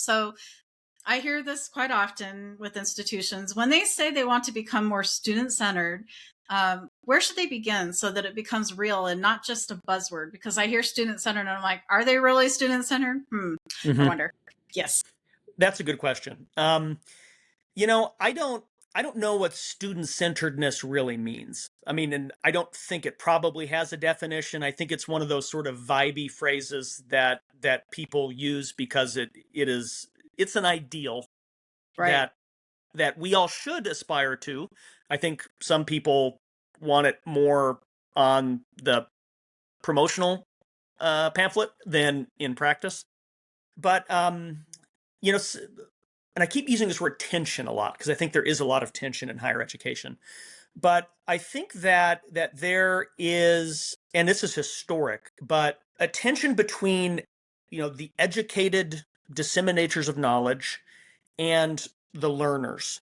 So I hear this quite often with institutions. When they say they want to become more student-centered, where should they begin so that it becomes real and not just a buzzword? Because I hear student-centered and I'm like, are they really student-centered? I Hmm. wonder. Yes. That's a good question. I don't know what student-centeredness really means. I mean, and I don't think it probably has a definition. I think it's one of those sort of vibey phrases that people use because it's an ideal Right. that that we all should aspire to. I think some people want it more on the promotional pamphlet than in practice. But you know, and I keep using this word tension a lot because I think there is a lot of tension in higher education. But I think that there is, and this is historic, but a tension between, the educated disseminators of knowledge and the learners.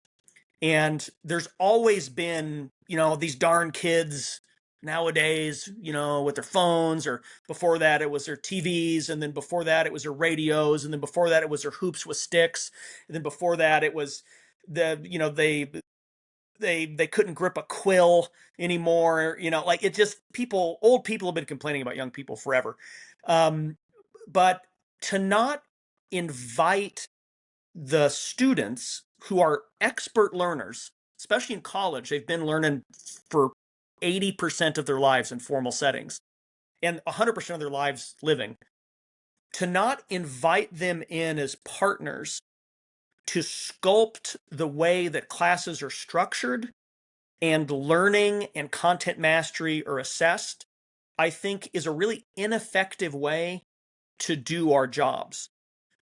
And there's always been, these darn kids nowadays, with their phones, or before that it was their TVs, and then before that it was their radios, and then before that it was their hoops with sticks, and then before that it was they couldn't grip a quill anymore, like it just old people have been complaining about young people forever. But to not invite the students who are expert learners, especially in college, they've been learning for 80% of their lives in formal settings and 100% of their lives living, to not invite them in as partners to sculpt the way that classes are structured and learning and content mastery are assessed, I think is a really ineffective way to do our jobs.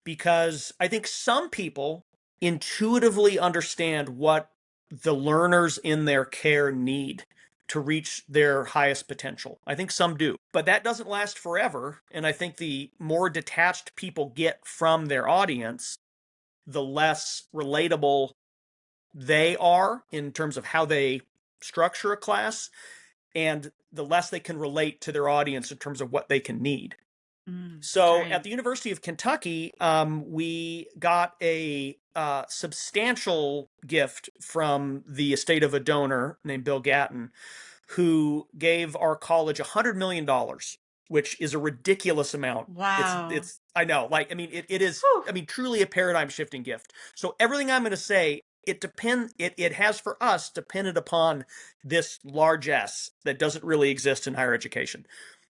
Because I think some people intuitively understand what the learners in their care need to reach their highest potential. I think some do, but that doesn't last forever. And I think the more detached people get from their audience, the less relatable they are in terms of how they structure a class, and the less they can relate to their audience in terms of what they can need. So at Right. the University of Kentucky, we got a substantial gift from the estate of a donor named Bill Gatton, who gave our college $100 million, which is a ridiculous amount. Wow. I know, like, I mean, it is, Whew. I mean, truly a paradigm shifting gift. So everything I'm going to say, it has for us depended upon this largesse that doesn't really exist in higher education.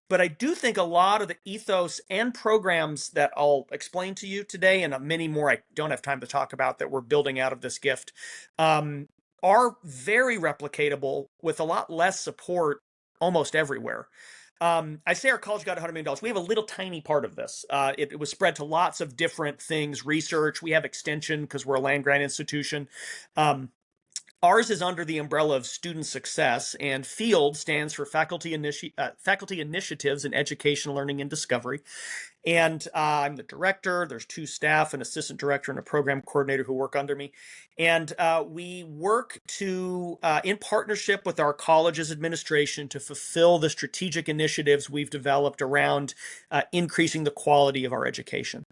But I do think a lot of the ethos and programs that I'll explain to you today, and many more I don't have time to talk about, that we're building out of this gift, are very replicatable with a lot less support almost everywhere. I say our college got $100 million. We have a little tiny part of this. It was spread to lots of different things, research. We have extension because we're a land grant institution. Ours is under the umbrella of student success, and FIELD stands for Faculty Initiatives in Education, Learning, and Discovery. And I'm the director. There's 2 staff, an assistant director and a program coordinator who work under me. And we work in partnership with our college's administration to fulfill the strategic initiatives we've developed around increasing the quality of our education.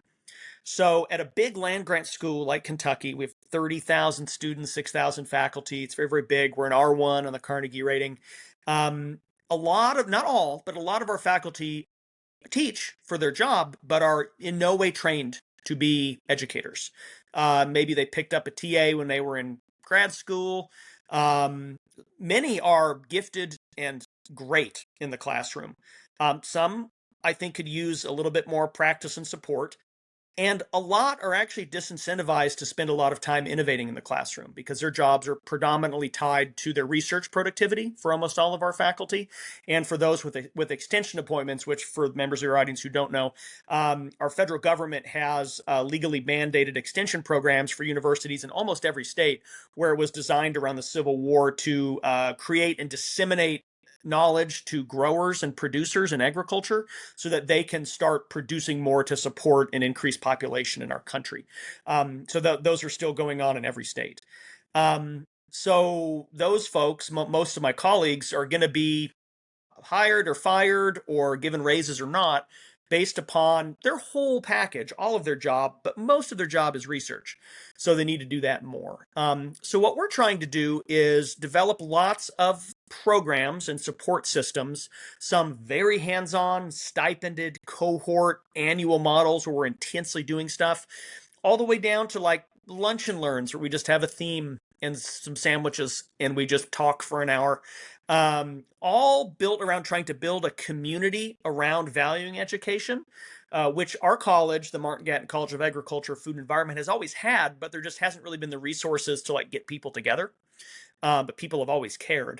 So at a big land grant school like Kentucky, we have 30,000 students, 6,000 faculty. It's very, very big. We're an R1 on the Carnegie rating. A lot of, not all, but a lot of our faculty teach for their job, but are in no way trained to be educators. Maybe they picked up a TA when they were in grad school. Many are gifted and great in the classroom. Some, I think, could use a little bit more practice and support. And a lot are actually disincentivized to spend a lot of time innovating in the classroom because their jobs are predominantly tied to their research productivity for almost all of our faculty. And for those with extension appointments, which for members of your audience who don't know, our federal government has legally mandated extension programs for universities in almost every state, where it was designed around the Civil War to create and disseminate knowledge to growers and producers in agriculture so that they can start producing more to support an increased population in our country. Those are still going on in every state. So those folks, most of my colleagues, are going to be hired or fired or given raises or not based upon their whole package, all of their job, but most of their job is research. So they need to do that more. So what we're trying to do is develop lots of programs and support systems, some very hands-on, stipended, cohort, annual models where we're intensely doing stuff, all the way down to like lunch and learns where we just have a theme and some sandwiches and we just talk for an hour. All built around trying to build a community around valuing education, which our college, the Martin Gatton College of Agriculture, Food and Environment, has always had, but there just hasn't really been the resources to like get people together. But people have always cared.